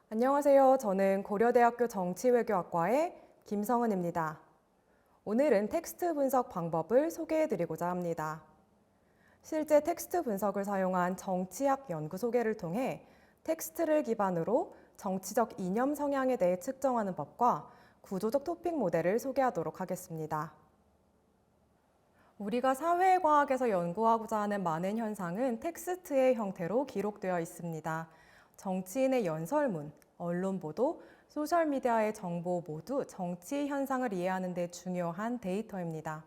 안녕하세요. 저는 고려대학교 정치외교학과의 김성은입니다. 오늘은 텍스트 분석 방법을 소개해드리고자 합니다. 실제 텍스트 분석을 사용한 정치학 연구 소개를 통해 텍스트를 기반으로 정치적 이념 성향에 대해 측정하는 법과 구조적 토픽 모델을 소개하도록 하겠습니다. 우리가 사회과학에서 연구하고자 하는 많은 현상은 텍스트의 형태로 기록되어 있습니다. 정치인의 연설문, 언론 보도, 소셜미디어의 정보 모두 정치 현상을 이해하는 데 중요한 데이터입니다.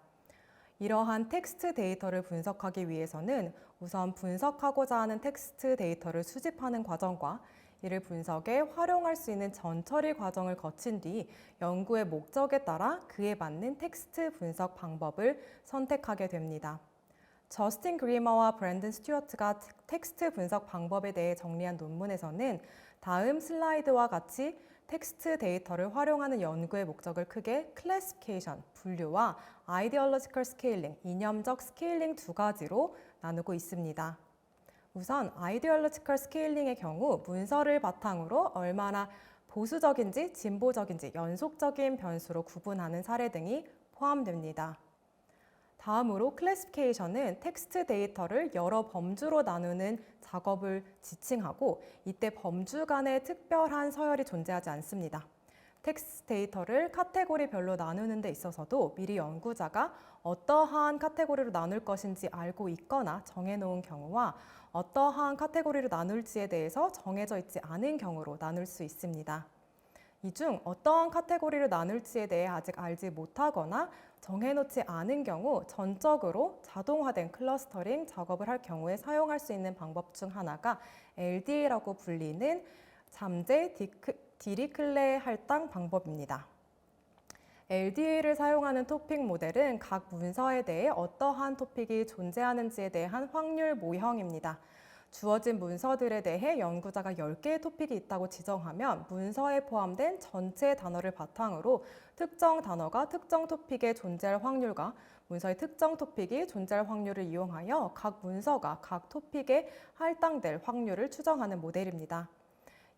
이러한 텍스트 데이터를 분석하기 위해서는 우선 분석하고자 하는 텍스트 데이터를 수집하는 과정과 이를 분석에 활용할 수 있는 전처리 과정을 거친 뒤 연구의 목적에 따라 그에 맞는 텍스트 분석 방법을 선택하게 됩니다. 저스틴 그리머와 브랜든 스튜어트가 텍스트 분석 방법에 대해 정리한 논문에서는 다음 슬라이드와 같이 텍스트 데이터를 활용하는 연구의 목적을 크게 클래시피케이션, 분류와 아이디올로지컬 스케일링, 이념적 스케일링 두 가지로 나누고 있습니다. 우선 아이디올로지컬 스케일링의 경우 문서를 바탕으로 얼마나 보수적인지 진보적인지 연속적인 변수로 구분하는 사례 등이 포함됩니다. 다음으로 클래시피케이션은 텍스트 데이터를 여러 범주로 나누는 작업을 지칭하고 이때 범주 간에 특별한 서열이 존재하지 않습니다. 텍스트 데이터를 카테고리별로 나누는 데 있어서도 미리 연구자가 어떠한 카테고리로 나눌 것인지 알고 있거나 정해놓은 경우와 어떠한 카테고리로 나눌지에 대해서 정해져 있지 않은 경우로 나눌 수 있습니다. 이 중 어떠한 카테고리로 나눌지에 대해 아직 알지 못하거나 정해놓지 않은 경우 전적으로 자동화된 클러스터링 작업을 할 경우에 사용할 수 있는 방법 중 하나가 LDA라고 불리는 잠재 디리클레 할당 방법입니다. LDA를 사용하는 토픽 모델은 각 문서에 대해 어떠한 토픽이 존재하는지에 대한 확률 모형입니다. 주어진 문서들에 대해 연구자가 10개의 토픽이 있다고 지정하면 문서에 포함된 전체 단어를 바탕으로 특정 단어가 특정 토픽에 존재할 확률과 문서의 특정 토픽이 존재할 확률을 이용하여 각 문서가 각 토픽에 할당될 확률을 추정하는 모델입니다.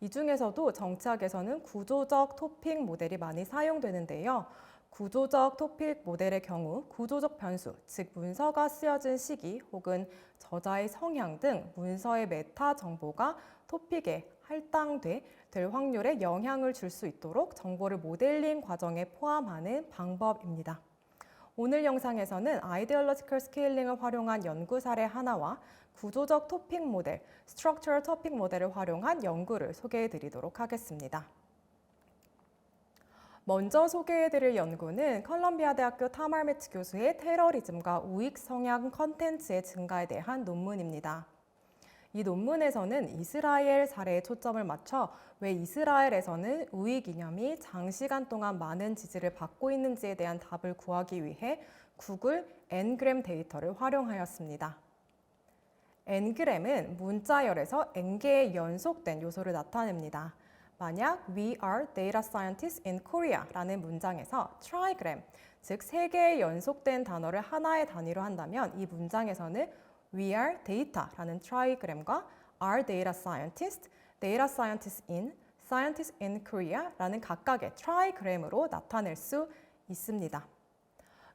이 중에서도 정치학에서는 구조적 토픽 모델이 많이 사용되는데요. 구조적 토픽 모델의 경우 구조적 변수, 즉 문서가 쓰여진 시기 혹은 저자의 성향 등 문서의 메타 정보가 토픽에 할당될 확률에 영향을 줄 수 있도록 정보를 모델링 과정에 포함하는 방법입니다. 오늘 영상에서는 아이디올로지컬 스케일링을 활용한 연구 사례 하나와 구조적 토픽 모델, 스트럭처럴 토픽 모델을 활용한 연구를 소개해 드리도록 하겠습니다. 먼저 소개해드릴 연구는 컬럼비아 대학교 타말 매츠 교수의 테러리즘과 우익 성향 컨텐츠의 증가에 대한 논문입니다. 이 논문에서는 이스라엘 사례에 초점을 맞춰 왜 이스라엘에서는 우익 이념이 장시간 동안 많은 지지를 받고 있는지에 대한 답을 구하기 위해 구글 Ngram 데이터를 활용하였습니다. Ngram은 문자열에서 N개의 연속된 요소를 나타냅니다. 만약 We are data scientists in Korea 라는 문장에서 trigram, 즉 3개의 연속된 단어를 하나의 단위로 한다면 이 문장에서는 We are data 라는 trigram과 are data scientists in, scientists in Korea 라는 각각의 trigram으로 나타낼 수 있습니다.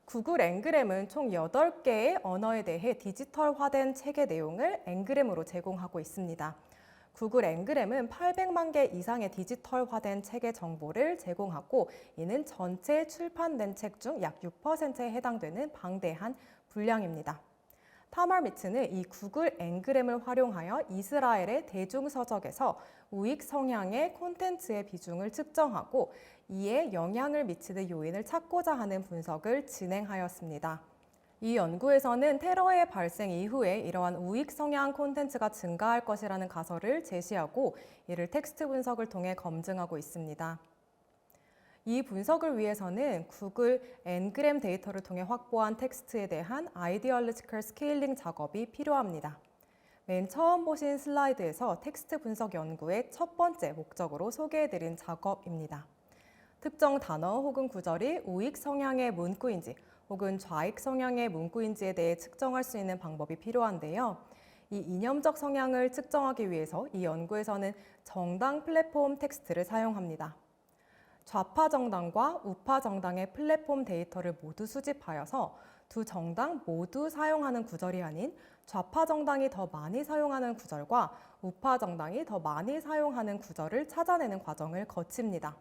구글 앵그램은 총 8개의 언어에 대해 디지털화된 책의 내용을 앵그램으로 제공하고 있습니다. 구글 앵그램은 800만 개 이상의 디지털화된 책의 정보를 제공하고 이는 전체 출판된 책 중 약 6%에 해당되는 방대한 분량입니다. 타말 미츠는 이 구글 앵그램을 활용하여 이스라엘의 대중서적에서 우익 성향의 콘텐츠의 비중을 측정하고 이에 영향을 미치는 요인을 찾고자 하는 분석을 진행하였습니다. 이 연구에서는 테러의 발생 이후에 이러한 우익 성향 콘텐츠가 증가할 것이라는 가설을 제시하고 이를 텍스트 분석을 통해 검증하고 있습니다. 이 분석을 위해서는 구글 Ngram 데이터를 통해 확보한 텍스트에 대한 아이디올로지컬 스케일링 작업이 필요합니다. 맨 처음 보신 슬라이드에서 텍스트 분석 연구의 첫 번째 목적으로 소개해드린 작업입니다. 특정 단어 혹은 구절이 우익 성향의 문구인지 혹은 좌익 성향의 문구인지에 대해 측정할 수 있는 방법이 필요한데요. 이 이념적 성향을 측정하기 위해서 이 연구에서는 정당 플랫폼 텍스트를 사용합니다. 좌파 정당과 우파 정당의 플랫폼 데이터를 모두 수집하여서 두 정당 모두 사용하는 구절이 아닌 좌파 정당이 더 많이 사용하는 구절과 우파 정당이 더 많이 사용하는 구절을 찾아내는 과정을 거칩니다.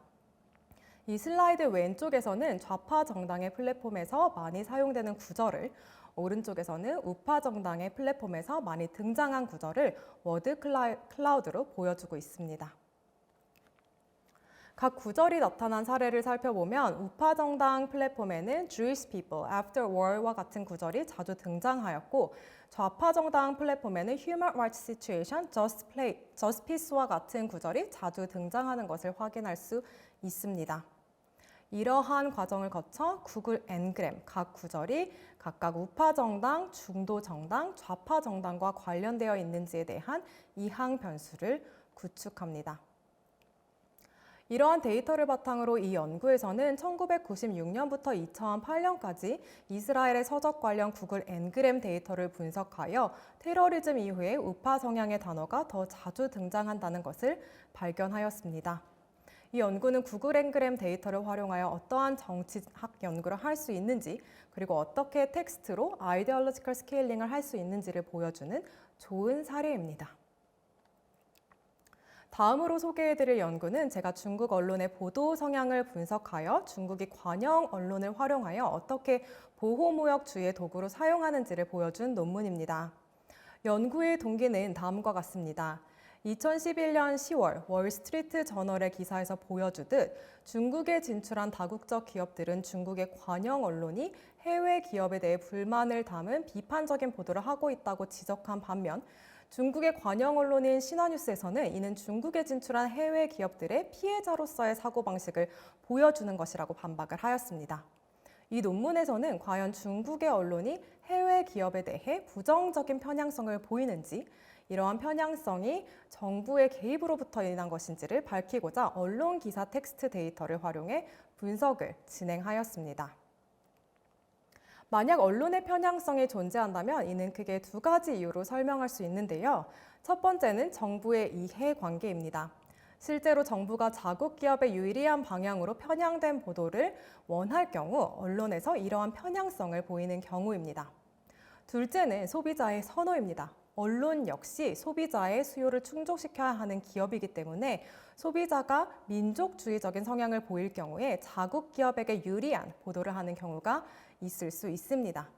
이 슬라이드 왼쪽에서는 좌파 정당의 플랫폼에서 많이 사용되는 구절을, 오른쪽에서는 우파 정당의 플랫폼에서 많이 등장한 구절을 워드 클라우드로 보여주고 있습니다. 각 구절이 나타난 사례를 살펴보면 우파 정당 플랫폼에는 Jewish people after war와 같은 구절이 자주 등장하였고, 좌파 정당 플랫폼에는 Human rights situation, just peace와 같은 구절이 자주 등장하는 것을 확인할 수 있습니다. 이러한 과정을 거쳐 구글 Ngram 각 구절이 각각 우파 정당, 중도 정당, 좌파 정당과 관련되어 있는지에 대한 이항 변수를 구축합니다. 이러한 데이터를 바탕으로 이 연구에서는 1996년부터 2008년까지 이스라엘의 서적 관련 구글 Ngram 데이터를 분석하여 테러리즘 이후에 우파 성향의 단어가 더 자주 등장한다는 것을 발견하였습니다. 이 연구는 구글 Ngram 데이터를 활용하여 어떠한 정치학 연구를 할 수 있는지, 그리고 어떻게 텍스트로 아이디올로지컬 스케일링을 할 수 있는지를 보여주는 좋은 사례입니다. 다음으로 소개해드릴 연구는 제가 중국 언론의 보도 성향을 분석하여 중국이 관영 언론을 활용하여 어떻게 보호무역주의 도구로 사용하는지를 보여준 논문입니다. 연구의 동기는 다음과 같습니다. 2011년 10월 월스트리트 저널의 기사에서 보여주듯 중국에 진출한 다국적 기업들은 중국의 관영 언론이 해외 기업에 대해 불만을 담은 비판적인 보도를 하고 있다고 지적한 반면, 중국의 관영 언론인 신화뉴스에서는 이는 중국에 진출한 해외 기업들의 피해자로서의 사고방식을 보여주는 것이라고 반박을 하였습니다. 이 논문에서는 과연 중국의 언론이 해외 기업에 대해 부정적인 편향성을 보이는지, 이러한 편향성이 정부의 개입으로부터 인한 것인지를 밝히고자 언론 기사 텍스트 데이터를 활용해 분석을 진행하였습니다. 만약 언론의 편향성이 존재한다면 이는 크게 두 가지 이유로 설명할 수 있는데요. 첫 번째는 정부의 이해관계입니다. 실제로 정부가 자국 기업에 유리한 방향으로 편향된 보도를 원할 경우 언론에서 이러한 편향성을 보이는 경우입니다. 둘째는 소비자의 선호입니다. 언론 역시 소비자의 수요를 충족시켜야 하는 기업이기 때문에 소비자가 민족주의적인 성향을 보일 경우에 자국 기업에게 유리한 보도를 하는 경우가 있을 수 있습니다.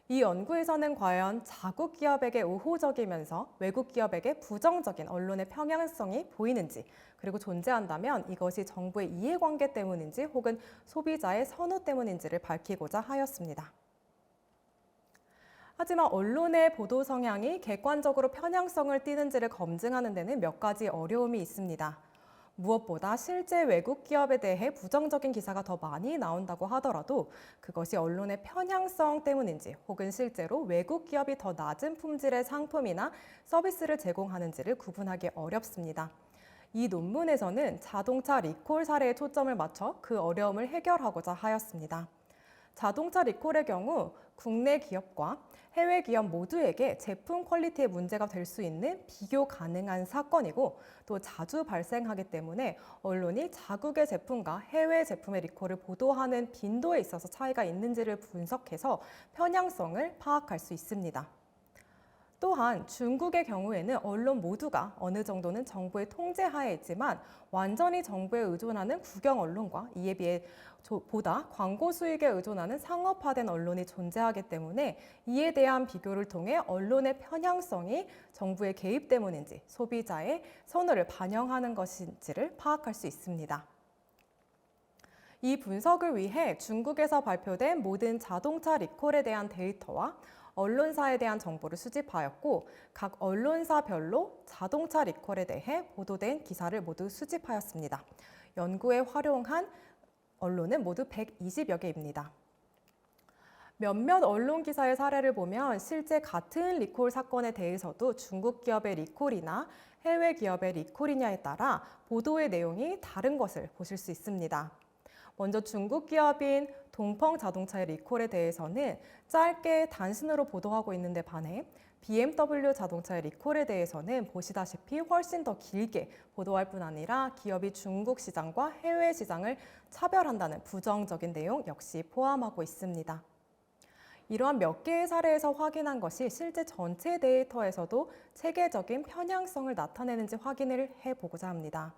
이 연구에서는 과연 자국 기업에게 우호적이면서 외국 기업에게 부정적인 언론의 편향성이 보이는지, 그리고 존재한다면 이것이 정부의 이해관계 때문인지 혹은 소비자의 선호 때문인지를 밝히고자 하였습니다. 하지만 언론의 보도 성향이 객관적으로 편향성을 띠는지를 검증하는 데는 몇 가지 어려움이 있습니다. 무엇보다 실제 외국 기업에 대해 부정적인 기사가 더 많이 나온다고 하더라도 그것이 언론의 편향성 때문인지 혹은 실제로 외국 기업이 더 낮은 품질의 상품이나 서비스를 제공하는지를 구분하기 어렵습니다. 이 논문에서는 자동차 리콜 사례에 초점을 맞춰 그 어려움을 해결하고자 하였습니다. 자동차 리콜의 경우 국내 기업과 해외 기업 모두에게 제품 퀄리티에 문제가 될 수 있는 비교 가능한 사건이고, 또 자주 발생하기 때문에 언론이 자국의 제품과 해외 제품의 리콜을 보도하는 빈도에 있어서 차이가 있는지를 분석해서 편향성을 파악할 수 있습니다. 또한 중국의 경우에는 언론 모두가 어느 정도는 정부의 통제하에 있지만 완전히 정부에 의존하는 국영 언론과 이에 비해 보다 광고 수익에 의존하는 상업화된 언론이 존재하기 때문에 이에 대한 비교를 통해 언론의 편향성이 정부의 개입 때문인지 소비자의 선호를 반영하는 것인지를 파악할 수 있습니다. 이 분석을 위해 중국에서 발표된 모든 자동차 리콜에 대한 데이터와 언론사에 대한 정보를 수집하였고, 각 언론사별로 자동차 리콜에 대해 보도된 기사를 모두 수집하였습니다. 연구에 활용한 언론은 모두 120여 개입니다. 몇몇 언론 기사의 사례를 보면 실제 같은 리콜 사건에 대해서도 중국 기업의 리콜이나 해외 기업의 리콜이냐에 따라 보도의 내용이 다른 것을 보실 수 있습니다. 먼저 중국 기업인 동펑 자동차의 리콜에 대해서는 짧게 단신으로 보도하고 있는데 반해 BMW 자동차의 리콜에 대해서는 보시다시피 훨씬 더 길게 보도할 뿐 아니라 기업이 중국 시장과 해외 시장을 차별한다는 부정적인 내용 역시 포함하고 있습니다. 이러한 몇 개의 사례에서 확인한 것이 실제 전체 데이터에서도 체계적인 편향성을 나타내는지 확인을 해보고자 합니다.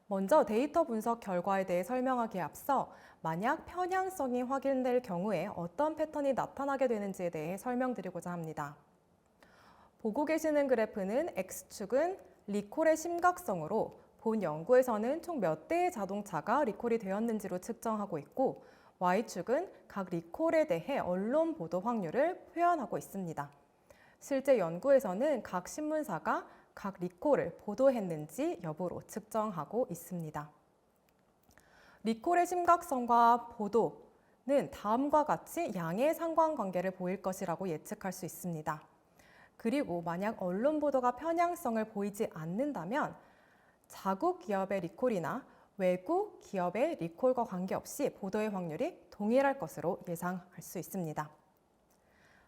먼저 데이터 분석 결과에 대해 설명하기에 앞서 만약 편향성이 확인될 경우에 어떤 패턴이 나타나게 되는지에 대해 설명드리고자 합니다. 보고 계시는 그래프는 X축은 리콜의 심각성으로 본 연구에서는 총 몇 대의 자동차가 리콜이 되었는지로 측정하고 있고 Y축은 각 리콜에 대해 언론 보도 확률을 표현하고 있습니다. 실제 연구에서는 각 신문사가 각 리콜을 보도했는지 여부로 측정하고 있습니다. 리콜의 심각성과 보도는 다음과 같이 양의 상관관계를 보일 것이라고 예측할 수 있습니다. 그리고 만약 언론 보도가 편향성을 보이지 않는다면 자국 기업의 리콜이나 외국 기업의 리콜과 관계없이 보도의 확률이 동일할 것으로 예상할 수 있습니다.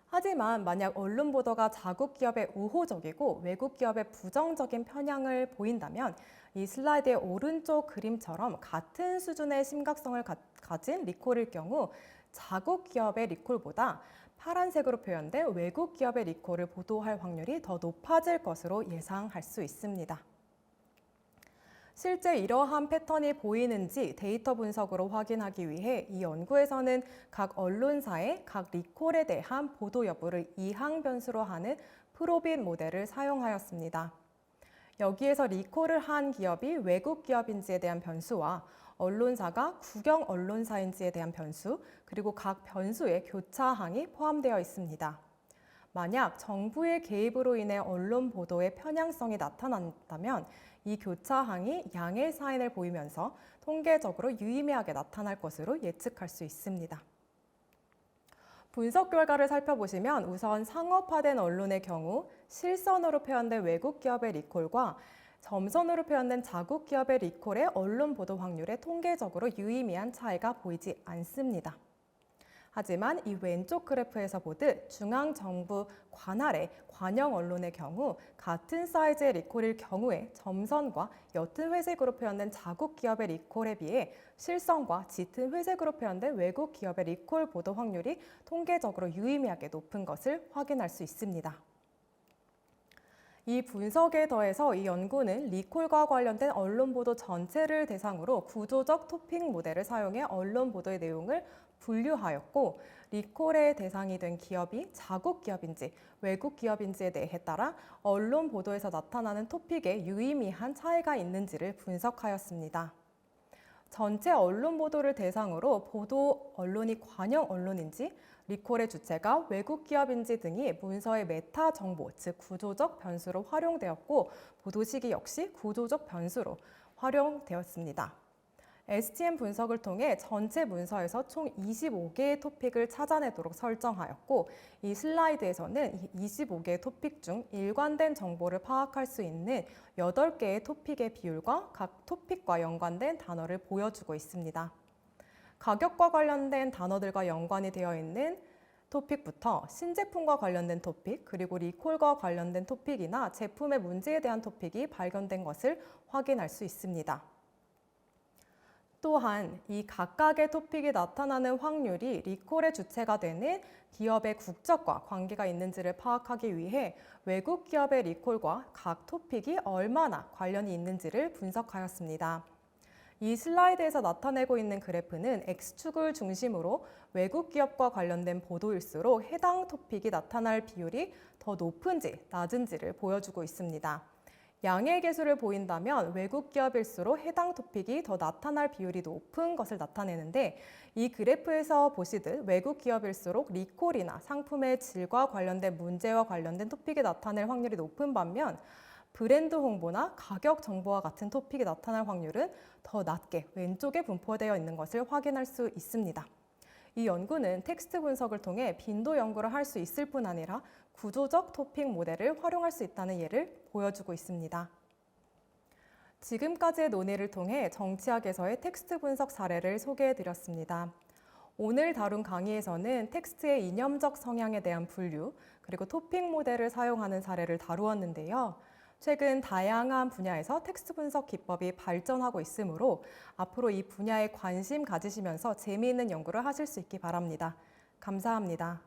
하지만 만약 언론 보도가 자국 기업의 우호적이고 외국 기업의 부정적인 편향을 보인다면 이 슬라이드의 오른쪽 그림처럼 같은 수준의 심각성을 가진 리콜일 경우 자국 기업의 리콜보다 파란색으로 표현된 외국 기업의 리콜을 보도할 확률이 더 높아질 것으로 예상할 수 있습니다. 실제 이러한 패턴이 보이는지 데이터 분석으로 확인하기 위해 이 연구에서는 각 언론사의 각 리콜에 대한 보도 여부를 이항 변수로 하는 프로빗 모델을 사용하였습니다. 여기에서 리콜을 한 기업이 외국 기업인지에 대한 변수와 언론사가 국영 언론사인지에 대한 변수, 그리고 각 변수의 교차항이 포함되어 있습니다. 만약 정부의 개입으로 인해 언론 보도의 편향성이 나타난다면 이 교차항이 양의 사인을 보이면서 통계적으로 유의미하게 나타날 것으로 예측할 수 있습니다. 분석 결과를 살펴보시면 우선 상업화된 언론의 경우 실선으로 표현된 외국 기업의 리콜과 점선으로 표현된 자국 기업의 리콜의 언론 보도 확률에 통계적으로 유의미한 차이가 보이지 않습니다. 하지만 이 왼쪽 그래프에서 보듯 중앙정부 관할의 관영 언론의 경우 같은 사이즈의 리콜일 경우에 점선과 옅은 회색으로 표현된 자국 기업의 리콜에 비해 실선과 짙은 회색으로 표현된 외국 기업의 리콜 보도 확률이 통계적으로 유의미하게 높은 것을 확인할 수 있습니다. 이 분석에 더해서 이 연구는 리콜과 관련된 언론 보도 전체를 대상으로 구조적 토픽 모델을 사용해 언론 보도의 내용을 분류하였고 리콜의 대상이 된 기업이 자국 기업인지 외국 기업인지에 대해 따라 언론 보도에서 나타나는 토픽에 유의미한 차이가 있는지를 분석하였습니다. 전체 언론 보도를 대상으로 보도 언론이 관영 언론인지 리콜의 주체가 외국 기업인지 등이 문서의 메타 정보, 즉 구조적 변수로 활용되었고 보도 시기 역시 구조적 변수로 활용되었습니다. STM 분석을 통해 전체 문서에서 총 25개의 토픽을 찾아내도록 설정하였고 이 슬라이드에서는 이 25개의 토픽 중 일관된 정보를 파악할 수 있는 8개의 토픽의 비율과 각 토픽과 연관된 단어를 보여주고 있습니다. 가격과 관련된 단어들과 연관이 되어 있는 토픽부터 신제품과 관련된 토픽, 그리고 리콜과 관련된 토픽이나 제품의 문제에 대한 토픽이 발견된 것을 확인할 수 있습니다. 또한 이 각각의 토픽이 나타나는 확률이 리콜의 주체가 되는 기업의 국적과 관계가 있는지를 파악하기 위해 외국 기업의 리콜과 각 토픽이 얼마나 관련이 있는지를 분석하였습니다. 이 슬라이드에서 나타내고 있는 그래프는 X축을 중심으로 외국 기업과 관련된 보도일수록 해당 토픽이 나타날 비율이 더 높은지 낮은지를 보여주고 있습니다. 양의 개수를 보인다면 외국 기업일수록 해당 토픽이 더 나타날 비율이 높은 것을 나타내는데 이 그래프에서 보시듯 외국 기업일수록 리콜이나 상품의 질과 관련된 문제와 관련된 토픽이 나타낼 확률이 높은 반면 브랜드 홍보나 가격 정보와 같은 토픽이 나타날 확률은 더 낮게 왼쪽에 분포되어 있는 것을 확인할 수 있습니다. 이 연구는 텍스트 분석을 통해 빈도 연구를 할 수 있을 뿐 아니라 구조적 토픽 모델을 활용할 수 있다는 예를 보여주고 있습니다. 지금까지의 논의를 통해 정치학에서의 텍스트 분석 사례를 소개해드렸습니다. 오늘 다룬 강의에서는 텍스트의 이념적 성향에 대한 분류, 그리고 토픽 모델을 사용하는 사례를 다루었는데요. 최근 다양한 분야에서 텍스트 분석 기법이 발전하고 있으므로 앞으로 이 분야에 관심 가지시면서 재미있는 연구를 하실 수 있기 바랍니다. 감사합니다.